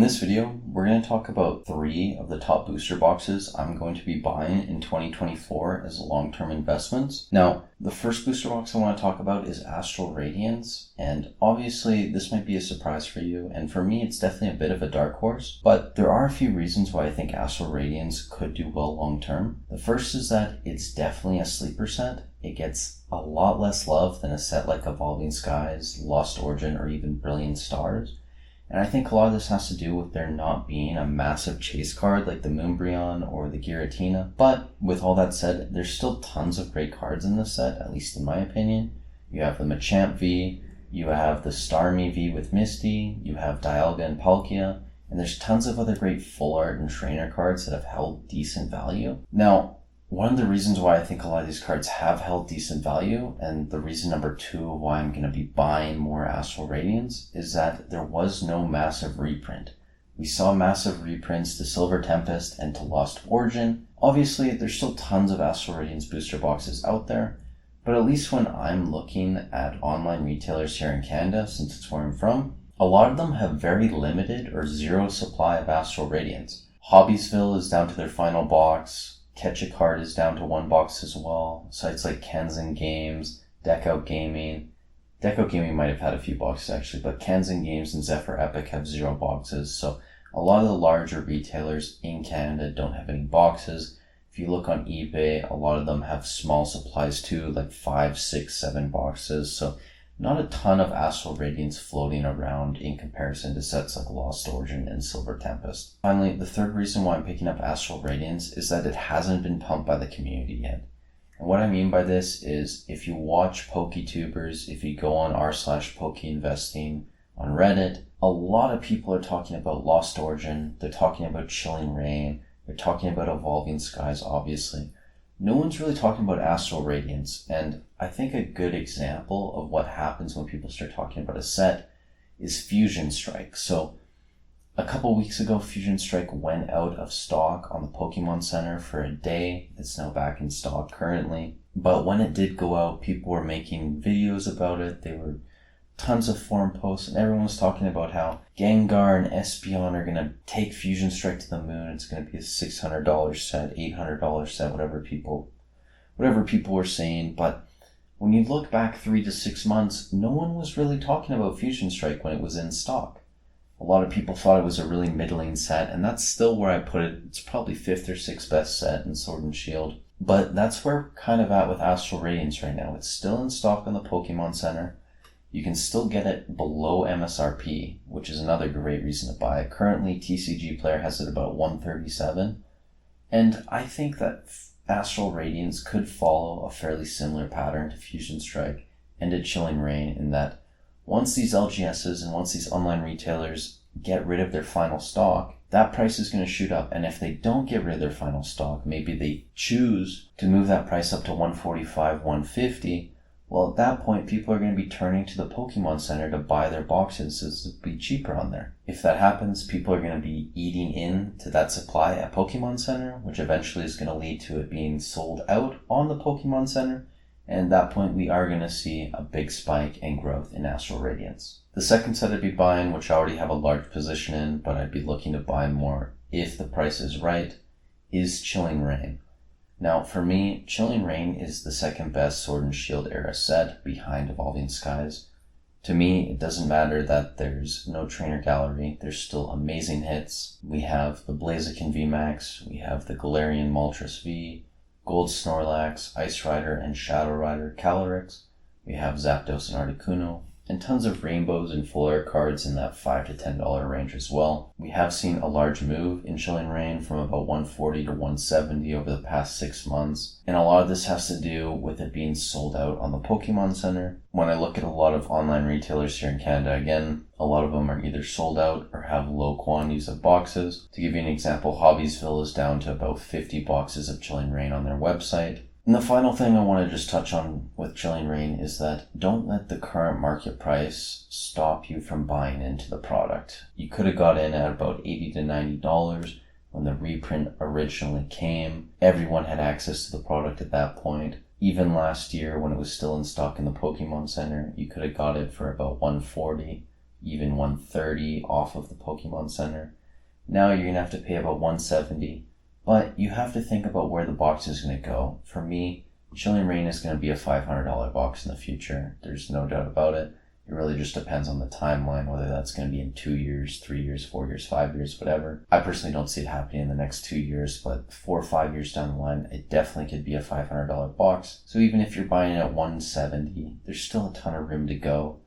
this video, we're going to talk about 3 of the top booster boxes I'm going to be buying in 2024 as long-term investments. Now, the first booster box I want to talk about is Astral Radiance, and obviously this might be a surprise for you, and for me it's definitely a bit of a dark horse, but there are a few reasons why I think Astral Radiance could do well long-term. The first is that it's definitely a sleeper set. It gets a lot less love than a set like Evolving Skies, Lost Origin, or even Brilliant Stars. And I think a lot of this has to do with there not being a massive chase card like the Moonbryon or the Giratina. But with all that said, there's still tons of great cards in this set, at least in my opinion. You have the Machamp V, you have the Starmie V with Misty, you have Dialga and Palkia, and there's tons of other great full art and trainer cards that have held decent value. Now, one of the reasons why I think a lot of these cards have held decent value, and the reason number 2 of why I'm going to be buying more Astral Radiance, is that there was no massive reprint. We saw massive reprints to Silver Tempest and to Lost Origin. Obviously, there's still tons of Astral Radiance booster boxes out there, but at least when I'm looking at online retailers here in Canada, since it's where I'm from, a lot of them have very limited or zero supply of Astral Radiance. Hobbiesville is down to their final box. Catch a Card is down to 1 box as well. Sites like Kanzen Games, Deckout Gaming. Deckout Gaming might have had a few boxes actually, but Kanzen Games and Zephyr Epic have 0 boxes. So a lot of the larger retailers in Canada don't have any boxes. If you look on eBay, a lot of them have small supplies too, like 5, 6, 7 boxes. So not a ton of Astral Radiance floating around in comparison to sets like Lost Origin and Silver Tempest. Finally, the third reason why I'm picking up Astral Radiance is that it hasn't been pumped by the community yet. And what I mean by this is if you watch PokeTubers, if you go on r/pokeinvesting on Reddit, a lot of people are talking about Lost Origin, they're talking about Chilling Reign, they're talking about Evolving Skies, obviously. No one's really talking about Astral Radiance, and I think a good example of what happens when people start talking about a set is Fusion Strike. So a couple weeks ago, Fusion Strike went out of stock on the Pokemon Center for a day. It's now back in stock currently. But when it did go out, people were making videos about it. There were tons of forum posts, and everyone was talking about how Gengar and Espeon are going to take Fusion Strike to the moon. It's going to be a $600 set, $800 set, whatever people were saying. But when you look back 3 to 6 months, no one was really talking about Fusion Strike when it was in stock. A lot of people thought it was a really middling set, and that's still where I put it. It's probably 5th or 6th best set in Sword and Shield. But that's where we're kind of at with Astral Radiance right now. It's still in stock on the Pokemon Center. You can still get it below MSRP, which is another great reason to buy it. Currently, TCG Player has it about $137, and I think that Astral Radiance could follow a fairly similar pattern to Fusion Strike and to Chilling Reign in that once these LGSs and once these online retailers get rid of their final stock, that price is going to shoot up. And if they don't get rid of their final stock, maybe they choose to move that price up to $145, $150, well, at that point, people are going to be turning to the Pokemon Center to buy their boxes as it'll be cheaper on there. If that happens, people are going to be eating into that supply at Pokemon Center, which eventually is going to lead to it being sold out on the Pokemon Center. And at that point, we are going to see a big spike and growth in Astral Radiance. The second set I'd be buying, which I already have a large position in, but I'd be looking to buy more if the price is right, is Chilling Reign. Now, for me, Chilling Reign is the second best Sword and Shield era set behind Evolving Skies. To me, it doesn't matter that there's no trainer gallery. There's still amazing hits. We have the Blaziken VMAX, we have the Galarian Moltres V, Gold Snorlax, Ice Rider, and Shadow Rider Calyrex. We have Zapdos and Articuno, and tons of rainbows and full art cards in that $5 to $10 range as well. We have seen a large move in Chilling Reign from about 140 to 170 over the past 6 months, and a lot of this has to do with it being sold out on the Pokemon Center. When I look at a lot of online retailers here in Canada, again, a lot of them are either sold out or have low quantities of boxes. To give you an example, Hobbiesville is down to about 50 boxes of Chilling Reign on their website. And the final thing I want to just touch on with Chilling Reign is that don't let the current market price stop you from buying into the product. You could have got in at about $80 to $90 when the reprint originally came. Everyone had access to the product at that point. Even last year when it was still in stock in the Pokemon Center, you could have got it for about $140. even 130 off of the Pokemon Center. Now you're going to have to pay about 170. But you have to think about where the box is going to go. For me, Chilling Reign is going to be a $500 box in the future. There's no doubt about it. It really just depends on the timeline, whether that's going to be in 2 years, 3 years, 4 years, 5 years, whatever. I personally don't see it happening in the next 2 years, but 4 or 5 years down the line, it definitely could be a $500 box. So even if you're buying it at 170, there's still a ton of room to go.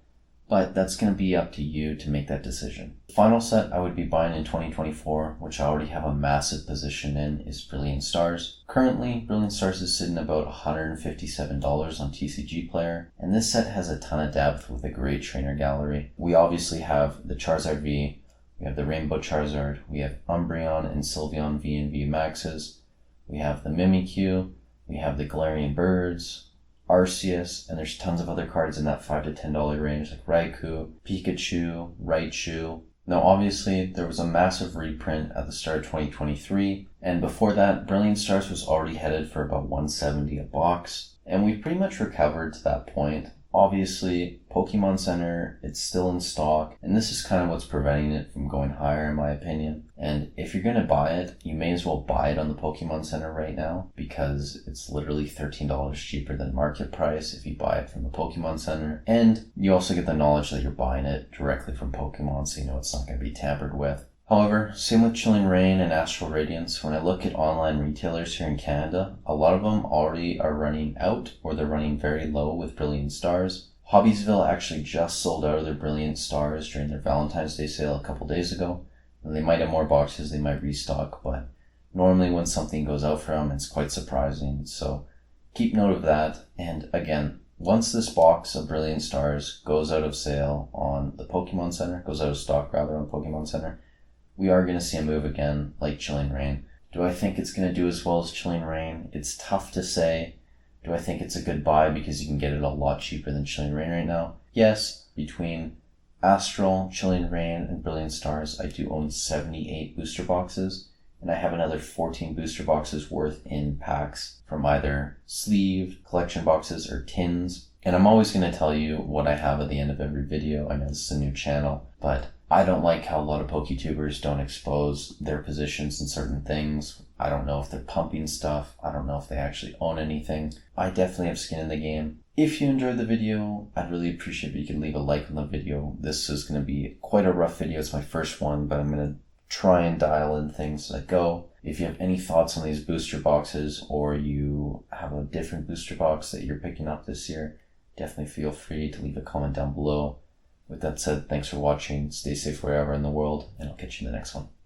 But that's going to be up to you to make that decision. The final set I would be buying in 2024, which I already have a massive position in, is Brilliant Stars. Currently, Brilliant Stars is sitting about $157 on TCG Player, and this set has a ton of depth with a great trainer gallery. We obviously have the Charizard V, we have the Rainbow Charizard, we have Umbreon and Sylveon V and V Maxes, we have the Mimikyu, we have the Galarian Birds, Arceus, and there's tons of other cards in that $5 to $10 range like Raikou, Pikachu, Raichu. Now obviously there was a massive reprint at the start of 2023, and before that Brilliant Stars was already headed for about 170 a box, and we've pretty much recovered to that point. Obviously, Pokemon Center, it's still in stock, and this is kind of what's preventing it from going higher in my opinion. And if you're going to buy it, you may as well buy it on the Pokemon Center right now, because it's literally $13 cheaper than market price if you buy it from the Pokemon Center. And you also get the knowledge that you're buying it directly from Pokemon, so you know it's not going to be tampered with. However, same with Chilling Reign and Astral Radiance. When I look at online retailers here in Canada, a lot of them already are running out or they're running very low with Brilliant Stars. Hobbiesville actually just sold out of their Brilliant Stars during their Valentine's Day sale a couple days ago. And they might have more boxes, they might restock, but normally when something goes out for them, it's quite surprising. So keep note of that. And again, once this box of Brilliant Stars goes out of sale on the Pokemon Center, goes out of stock rather on Pokemon Center, we are going to see a move again like Chilling Reign. Do I think it's going to do as well as Chilling Reign? It's tough to say. Do I think it's a good buy because you can get it a lot cheaper than Chilling Reign right now? Yes, between Astral, Chilling Reign, and Brilliant Stars, I do own 78 booster boxes, and I have another 14 booster boxes worth in packs from either sleeve, collection boxes, or tins. And I'm always going to tell you what I have at the end of every video. I know this is a new channel, but I don't like how a lot of PokeTubers don't expose their positions in certain things. I don't know if they're pumping stuff. I don't know if they actually own anything. I definitely have skin in the game. If you enjoyed the video, I'd really appreciate if you could leave a like on the video. This is going to be quite a rough video. It's my first one, but I'm going to try and dial in things as I go. If you have any thoughts on these booster boxes, or you have a different booster box that you're picking up this year, definitely feel free to leave a comment down below. With that said, thanks for watching, stay safe wherever in the world, and I'll catch you in the next one.